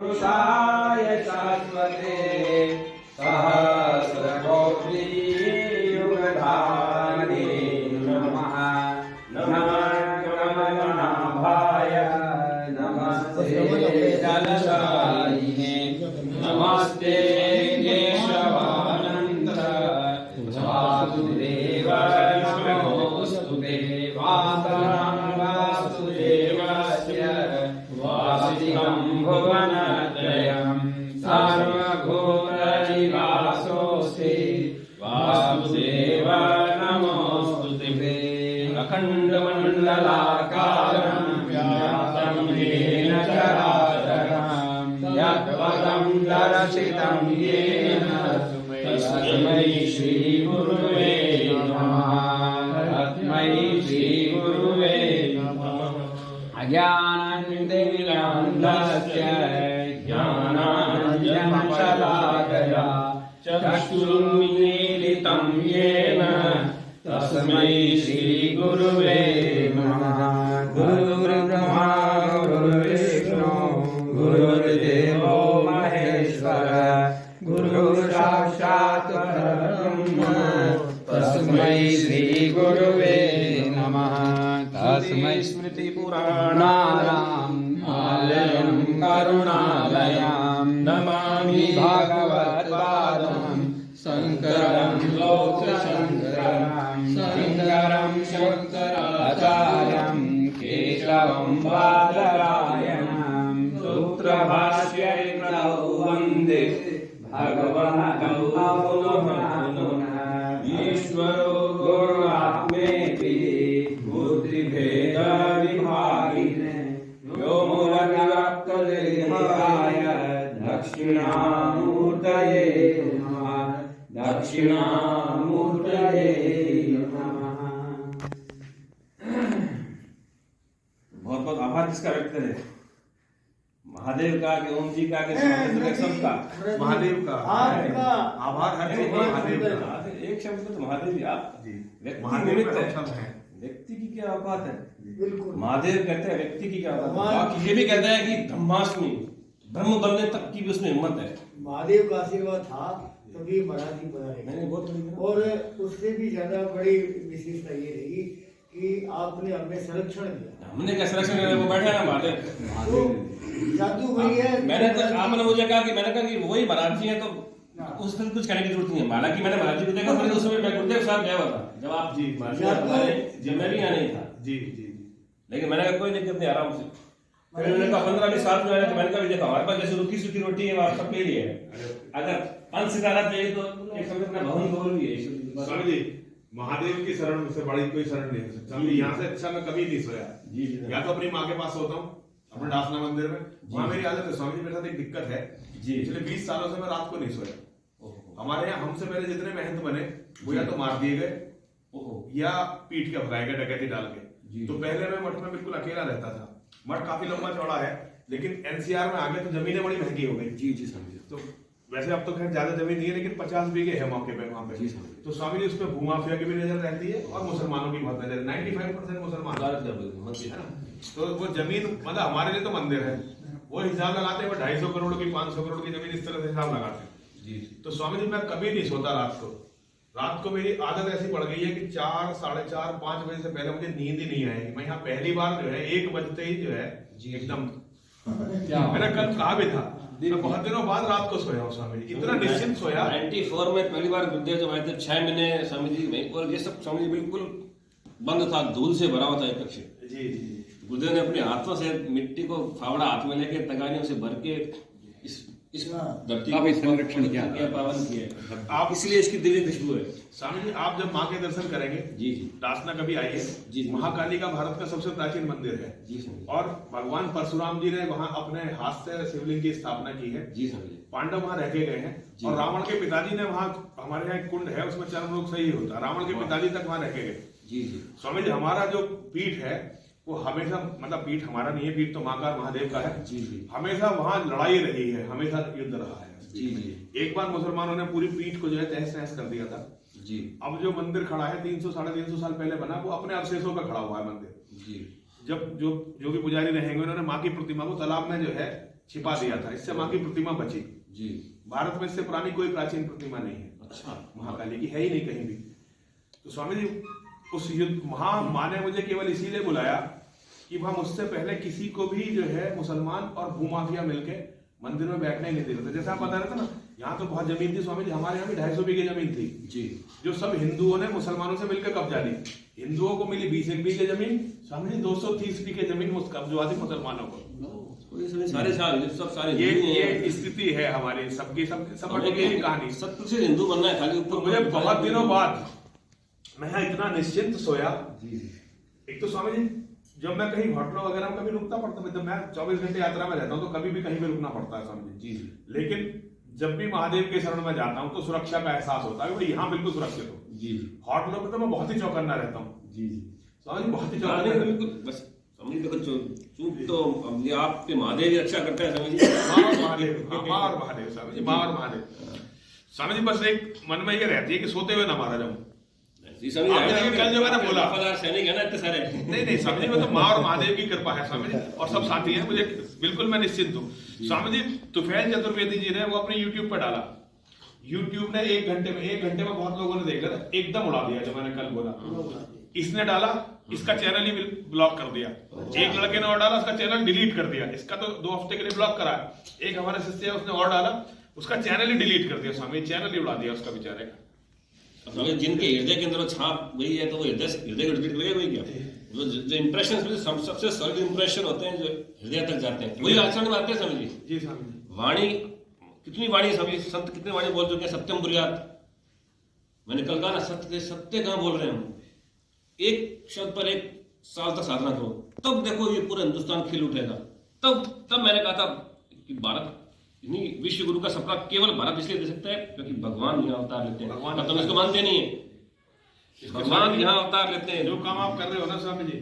पुरुषाय शाश्वते सहस्रकोटि युगधारिणे नमः। नमः कमलनाभाय नमस्ते जलशायिने नमस्ते केशवानंद वासुदेव नमोस्तुते वासुदेवस्य वासितं भुवनत्रयं सर्वभूतनिवासोऽस्ति वासुदेव नमोस्तुते। अखण्डमण्डलाकारं व्याप्तं येन चराचरं यत्पदं दर्शितं येन तस्मै श्रीगुरुवे नमः। तस्मै श्रीगुरुवे नमः। अज्ञानाञ्जनशलाकया ज्ञानाञ्जनशलाकया चक्षुरुन्मीलितं येन तस्मै श्रीगुरुवे नमः। गुरुर्ब्रह्मा गुरुर्विष्णु गुरुर्देवो महेश्वर गुरुर्साक्षात् परब्रह्म तस्मै श्रीगुरुवे नमः। तस्मै स्मृतिपुराणानाम् आलयं करुणालयं नमामि भगवत्पादं शङ्करं लोकशङ्करं शङ्करं शङ्कराचार्यं केशवं बादरायणं सूत्रभाष्यैकौ वन्दे भगवन्तौ पुनः ईश्वरो गुरुरात्मेति बुद्धिभेदविभागिने व्योमवद्व्याप्तदेहाय दक्षिणामूर्तये नमः। दक्षिणामूर्तये नमः। बहुत बहुत आभार किसका व्यक्त करें? महादेव का कि ओम जी का कि सबका? महादेव का आपका आभार हर चीज महादेव का। एक शब्द तो महादेव जी आप जी व्यक्ति महादेव निमित्त का है। शब्द है। व्यक्ति की क्या बात है? बिल्कुल महादेव कहते हैं व्यक्ति की क्या बात है? भगवान- बाकी ये भी कहते हैं कि ब्रह्माष्टमी ब्रह्म बनने तक की भी उसमें हिम्मत है। महादेव का आशीर्वाद था तभी मराठी बना रहे मैंने बहुत बड़ी बात- और उससे भी ज्यादा बड़ी विशेषता ये रही कि आपने हमें संरक्षण दिया। हमने क्या संरक्षण किया? वो बैठे ना महादेव। तो जादू वही है। मैंने तो आपने मुझे कहा कि वही महाराज जी है तो उस दिन कुछ कहने की जरूरत नहीं है। हालांकि मैंने महाराज जी को देखा पर उस समय मैं गुरुदेव साहब गया हुआ था जब आप जी, महाराज जी हमारे जब मैं भी यहाँ नहीं था। जी जी जी लेकिन मैंने कहा कोई दिक्कत नहीं, आराम से। फिर मैंने कहा 15-20 साल में आया तो मैंने कहा देखा हमारे पास जैसे रुकी सूखी रोटी है आप सबके लिए है। अगर 5 सितारा चाहिए तो एक समय अपना भवन भवन भी है। स्वामी जी महादेव की शरण से बड़ी कोई शरण नहीं हो सकती। स्वामी यहाँ से अच्छा मैं कभी नहीं सोया। जी जी या तो अपनी माँ के पास सोता हूँ अपने डासना मंदिर में, वहाँ मेरी आदत है। स्वामी जी मेरे साथ एक दिक्कत है जी। पिछले 20 सालों से मैं रात को नहीं सोया। ओहो। हमारे यहाँ हमसे पहले जितने महंत बने वो या तो मार दिए गए ओहो। या पीट के भगाए गए डकैती डाल जी। के। तो पहले मैं मठ में बिल्कुल अकेला रहता था। मठ काफी लंबा चौड़ा है लेकिन एनसीआर में आगे तो जमीनें बड़ी महंगी हो गई। जी जी समझे। तो वैसे अब तो खैर ज्यादा जमीन नहीं है लेकिन 50 बीघे है मौके पे वहाँ पे। जी समझे। तो स्वामी जी उसमें भूमाफिया की भी नजर रहती है और मुसलमानों की बहुत नजर। 95% मुसलमान है ना। तो वो जमीन मतलब हमारे लिए तो मंदिर है। वो हिसाब लगाते हैं वो 250 करोड़ की 500 करोड़ की जमीन इस तरह से हिसाब लगाते हैं। जी तो स्वामी जी मैं कभी नहीं सोता रात को। रात को मेरी आदत ऐसी पड़ गई है कि 4, 4:30, 5 बजे से पहले मुझे नींद ही नहीं आएगी। मैं यहाँ पहली बार जो है 1 बजते ही जो है एकदम मैंने कल कहा भी था मैं बहुत दिनों बाद रात को सोया हूँ स्वामी जी। इतना निश्चिंत सोया। 94 में पहली बार गुरुदेव जब आए थे 6 महीने स्वामी जी में और ये सब स्वामी जी बिल्कुल बंद था, धूल से भरा हुआ था एक कक्ष। जी जी गुरुदेव ने अपने हाथों से मिट्टी को फावड़ा हाथ में लेके तगानियों से भर के इस धरती काफी संरक्षण किया, पावन किया। आप इसलिए इसकी दिव्य खुशबू है। स्वामी जी आप जब माँ के दर्शन करेंगे जी जी दासना कभी आइए। जी। महाकाली का भारत का सबसे प्राचीन मंदिर है। जी समझे। और भगवान परशुराम जी ने वहाँ अपने हाथ से शिवलिंग की स्थापना की है। जी समझे। पांडव वहाँ रह के गए हैं जी। और रावण के पिताजी ने वहाँ हमारे यहाँ एक कुंड है उसमें चर्म रोग सही होता है। रावण के पिताजी तक वहाँ रह के गए। जी जी स्वामी जी हमारा जो पीठ है वो हमेशा मतलब पीठ हमारा नहीं है, पीठ तो माँ का महादेव का है। जी जी हमेशा वहाँ लड़ाई रही है, हमेशा युद्ध रहा है। जी जी एक बार मुसलमानों ने पूरी पीठ को जो है तहस नहस कर दिया था। जी अब जो मंदिर खड़ा है 300-350 साल पहले बना वो अपने अवशेषों पे खड़ा हुआ है मंदिर। जी जब जो भी पुजारी रहेंगे उन्होंने माँ की प्रतिमा को तालाब में जो है छिपा दिया था, इससे माँ की प्रतिमा बची। जी। भारत में इससे पुरानी कोई प्राचीन प्रतिमा नहीं है। अच्छा। महाकाली की है ही नहीं कहीं भी। तो स्वामी जी उस युद्ध वहां माँ ने मुझे केवल इसीलिए बुलाया कि वहां मुझसे पहले किसी को भी जो है मुसलमान और भूमाफिया मिलके मंदिर में बैठने नहीं दे रहे थे। जैसे आप बता रहे थे ना, यहाँ तो बहुत जमीन थी स्वामी जी, हमारे यहाँ भी 250 बीघे जमीन थी जी, जो सब हिंदुओं ने मुसलमानों से मिलकर कब्जा ली। हिंदुओं को मिली 20 बीघे जमीन, स्वामी जी 230 बीघे जमीन कब्जा दी मुसलमानों को। सारे सारे ये स्थिति है हमारी सबकी, सब की कहानी। 70% हिंदू बनना है खाली तो मुझे बहुत दिनों बाद मैं यहाँ इतना निश्चिंत सोया। एक तो स्वामी जी जब मैं कहीं होटलों वगैरह में कभी रुकना पड़ता, मतलब मैं 24 घंटे यात्रा में रहता हूँ तो कभी भी कहीं भी रुकना पड़ता है स्वामी जी। लेकिन जब भी महादेव के शरण में जाता हूँ तो सुरक्षा का एहसास होता है, यहाँ बिल्कुल सुरक्षित हो। जी। होटलों में तो मैं बहुत ही चौकन्ना रहता हूँ। जी स्वामी जी बहुत ही चौकन्ना। बिल्कुल बस समझ देखो चूक तो अब ये आपके महादेव ही रक्षा करते हैं समझिए। माँ और महादेव, माँ और महादेव स्वामी जी, माँ और महादेव। स्वामी जी बस एक मन में ये रहती है कि सोते हुए ना मारा जाऊं। कल जो मैंने बोला सैनिक है ना इतने सारे। नहीं स्वामी जी में तो माँ और महादेव की कृपा है स्वामी जी, और सब साथी हैं, मुझे बिल्कुल मैं निश्चिंत हूँ। स्वामी जी तुफैल चतुर्वेदी जी ने वो अपने यूट्यूब पर डाला, यूट्यूब ने 1 घंटे में बहुत लोगों ने देखा था, एकदम उड़ा दिया जो मैंने कल बोला। इसने डाला, इसका चैनल ही ब्लॉक कर दिया। एक लड़के ने और डाला, उसका चैनल डिलीट कर दिया। इसका तो 2 हफ्ते के लिए ब्लॉक करा है। एक हमारे शिष्य है उसने और डाला, उसका चैनल ही डिलीट कर दिया स्वामी, चैनल ही उड़ा दिया उसका बेचारे का। जिनके हृदय के अंदर छाप वही है तो वो हृदय को डिलीट करेगा वही क्या? जो इंप्रेशन सबसे सॉलिड इंप्रेशन होते हैं जो हृदय तक जाते हैं वही आचरण में आते हैं समझिए। जी स्वामी जी। वाणी कितनी वाणी समझिए, संत कितने वाणी बोल चुके हैं, सत्यम बुर्यात। मैंने कल कहा ना, सत्य कहाँ बोल रहे हैं हम। एक शब्द पर 1 साल तक साधना करो, तब देखो ये पूरा हिंदुस्तान खिल उठेगा। तब मैंने कहा था कि भारत नहीं, विश्व गुरु का सपना केवल भारत इसलिए दे सकता है क्योंकि भगवान यहाँ अवतार लेते हैं। भगवान तुम इसको मानते नहीं है, भगवान यहाँ अवतार लेते हैं। जो काम आप कर रहे हो ना स्वामी जी,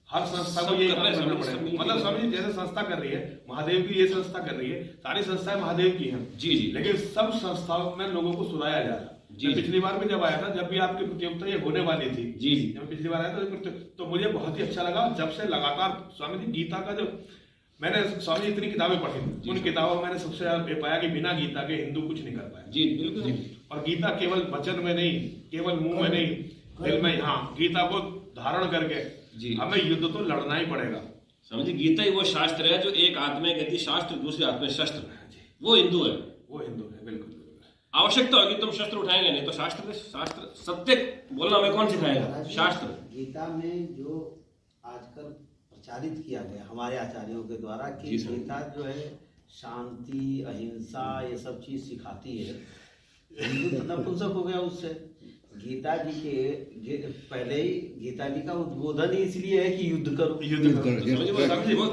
हर संस्था को ये करना पड़ेगा। मतलब स्वामी जी जैसे संस्था कर रही है, महादेव की ये संस्था कर रही है, सारी संस्थाएं महादेव की हैं। जी। लेकिन सब संस्थाओं में लोगों को सुनाया जा रहा है। पिछली बार भी जब आया था, जब भी आपकी प्रतियोगिता ये होने वाली थी, जी जब पिछली बार आया था तो मुझे बहुत ही अच्छा लगा। जब से लगातार स्वामी जी गीता का जो मैंने स्वामी इतनी किताबें पढ़ी, उन किताबों में मैंने सबसे ज्यादा पाया कि बिना गीता के हिंदू कुछ नहीं कर पाया। जी बिल्कुल। और गीता केवल वचन में नहीं, केवल मुंह में नहीं, दिल में, हाँ गीता को धारण करके हमें युद्ध तो लड़ना ही पड़ेगा। समझिए गीता ही वो शास्त्र है जो एक हाथ में कहती शास्त्र, दूसरे हाथ में शस्त्र, वो हिंदू है। वो हिंदू है बिल्कुल। आवश्यकता होगी तुम शस्त्र उठाएंगे, नहीं तो शास्त्र सत्य बोलना हमें कौन सिखाएगा? शास्त्र। गीता में जो आजकल प्रचारित किया गया हमारे आचार्यों के द्वारा कि गीता जो है शांति, अहिंसा, ये सब चीज सिखाती है। हिंदू नपुंसक हो गया उससे। गीता जी के पहले ही गीता जी का उद्बोधन ही इसलिए है कि युद्ध करो।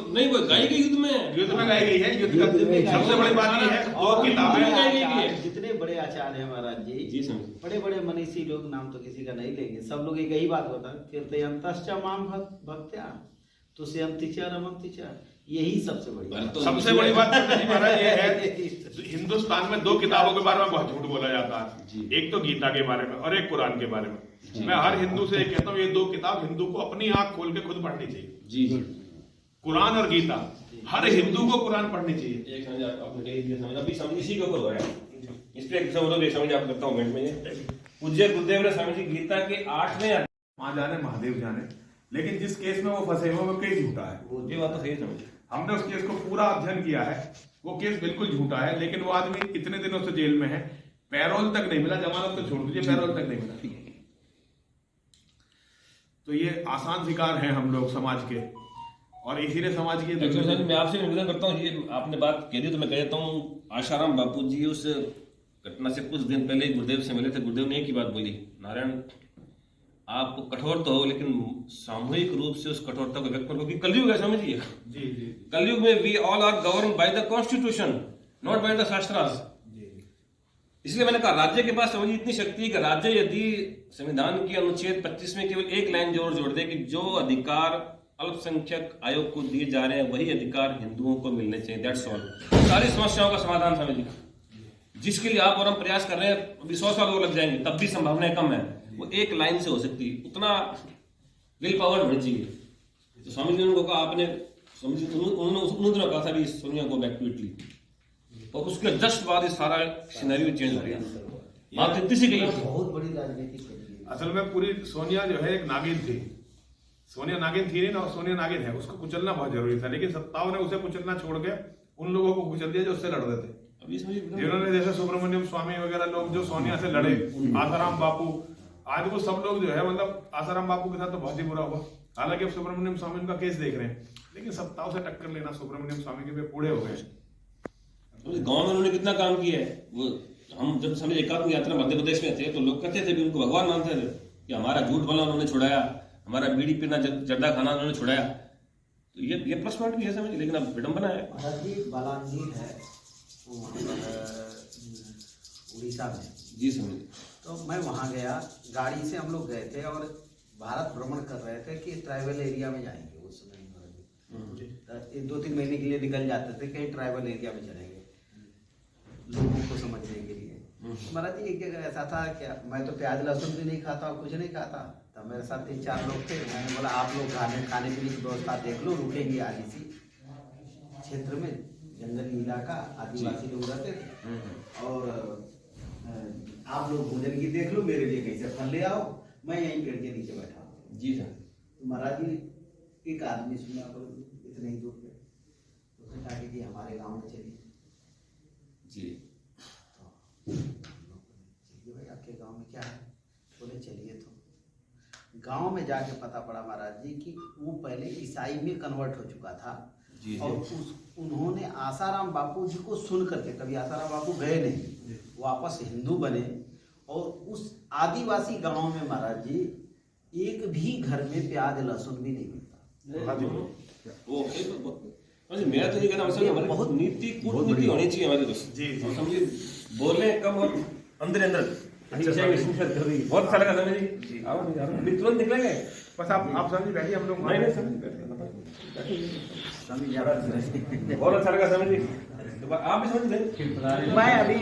नहीं वो गाई गई युद्ध में गाई गई है। युद्ध का सबसे बड़ी बात ये है, दो किताबें जितने बड़े आचार्य हैं महाराज जी, बड़े बड़े मनीषी लोग, नाम तो किसी का नहीं लेंगे, सब लोग एक ही बात बता, कीर्तयन्तश्च मां भक्त्या तुष्यन्ति च रमन्ति च। यही सबसे बड़ी बात महाराज ये है। हिंदुस्तान में 2 किताबों के बारे में बहुत झूठ बोला जाता है, एक तो गीता के बारे में और एक कुरान के बारे में। मैं हर हिंदू से कहता हूँ ये 2 किताब हिंदू को अपनी आंख खोल के खुद पढ़नी चाहिए। जी। कुरान और गीता, हर हिंदू को कुरान पढ़नी चाहिए। एक समझ आपने अभी समझ इसी के ऊपर हो रहा है, इस पे समझ आप करता हूँ मिनट में। पूज्य गुरुदेव ने स्वामी जी गीता के 8वें मां जाने महादेव जाने, लेकिन जिस केस में वो फंसे हुए वो केस झूठा है। ये बात तो सही समझ। हमने उस केस को पूरा अध्ययन किया है, वो केस बिल्कुल झूठा है। लेकिन वो आदमी इतने दिनों से जेल में है, पैरोल तक नहीं मिला, जमानत तो छोड़ दीजिए, पैरोल तक नहीं मिला। तो ये आसान शिकार हैं हम लोग समाज के, और इसीलिए समाज की मैं आपसे निवेदन करता हूँ, ये आपने बात कह दी तो मैं कह देता हूँ। आशाराम बापू जी उस घटना से कुछ दिन पहले गुरुदेव से मिले थे। गुरुदेव ने एक ही बात बोली, नारायण आप कठोर तो हो लेकिन सामूहिक रूप से उस कठोरता को व्यक्त करो, क्योंकि कलयुग है समझिए। जी जी। कलयुग में we all are govern by the constitution, not by the shastras. इसलिए मैंने कहा राज्य के पास समझिए इतनी शक्ति है कि राज्य यदि संविधान की अनुच्छेद 25 में केवल एक लाइन जोड़ दे कि जो अधिकार अल्पसंख्यक आयोग को दिए जा रहे हैं वही अधिकार हिंदुओं को मिलने चाहिए, दैट्स ऑल। सारी समस्याओं का समाधान समझिए, जिसके लिए आप और हम प्रयास कर रहे हैं। अभी 100 साल और लग जाएंगे, तब भी संभावनाएं कम है। वो एक लाइन से हो सकती है, उतना विल पावर होनी चाहिए। तो स्वामी जी ने उनको कहा आपने समझिए उन्होंने कहा था भी सोनिया को बैक टू इटली, और उसके जस्ट बाद ये सारा सिनेरियो चेंज हो गया। बात इतनी सी गई। बहुत बड़ी राजनीति करी। असल में पूरी सोनिया जो है एक नागिन थी। सोनिया नागिन थी नहीं ना, सोनिया नागिन है, उसको कुचलना बहुत जरूरी था, लेकिन सत्ताओं ने उसे कुचलना छोड़ के उन लोगों को कुचल दिया जो उससे लड़ रहे थे। अभी समझिए जिन्होंने जैसे सुब्रमण्यम स्वामी वगैरह लोग जो सोनिया से लड़े, आसाराम बापू, आज वो सब लोग जो है मतलब आसाराम बापू के साथ तो बहुत ही बुरा हुआ। हालांकि अब सुब्रमण्यम स्वामी उनका केस देख रहे हैं, लेकिन सत्ताओं से टक्कर लेना सुब्रमण्यम स्वामी के पे पूरे हो गए। गांव में उन्होंने कितना काम किया है। वो हम जब समय एकात्म यात्रा मध्य प्रदेश में थे तो लोग कहते थे भी उनको भगवान मानते थे कि हमारा झूठ बोलना उन्होंने छुड़ाया, हमारा बीड़ी पीना जर्दा खाना उन्होंने छुड़ाया। तो ये प्लस पॉइंट भी है समझिए, लेकिन अब विडंबना है। महाराज जी बालांगीर है उड़ीसा में जी समझिए। तो मैं वहाँ गया, गाड़ी से हम लोग गए थे और भारत भ्रमण कर रहे थे कि ट्राइबल एरिया में जाएंगे उस समय। तो 2-3 महीने के लिए निकल जाते थे, कहीं ट्राइबल एरिया में चलेंगे लोगों को समझने के लिए। महाराज जी एक जगह ऐसा था क्या, मैं तो प्याज लहसुन भी नहीं खाता, कुछ नहीं खाता, तब मेरे साथ 3-4 लोग थे। मैंने बोला आप लोग खाने पीने की व्यवस्था देख लो, रुकेंगे आदि सी क्षेत्र में, जंगली इलाका, आदिवासी लोग रहते थे, और आप लोग भोजन की देख लो, मेरे लिए कैसे फल ले आओ, मैं यहीं पेड़ के नीचे बैठा हूँ। जी सर। तो महाराज जी एक आदमी सुना इतने ही दूर पे, उसने कहा कि हमारे गांव में चलिए। जी चलिए भाई, आपके गांव में क्या है? बोले चलिए। तो गांव में जाके पता पड़ा महाराज जी कि वो पहले ईसाई में कन्वर्ट हो चुका था। जी। और उन्होंने आसाराम बापू जी को सुन करके, कभी आसाराम बापू गए नहीं, वापस हिंदू बने, और उस आदिवासी गांव में महाराज जी एक भी घर में प्याज लहसुन भी नहीं मिलता। वो मैं तो ये कहना हमारी बहुत नीति कूटनीति होनी चाहिए हमारी बस। जी समझिए, बोले कम और अंदर बहुत अच्छा लगा समझ जी। अभी तुरंत निकलेंगे, बस आप समझिए बैठिए, हम लोग नहीं नहीं समझ बहुत अच्छा लगा समझ जी। आप भी समझ लें। मैं अभी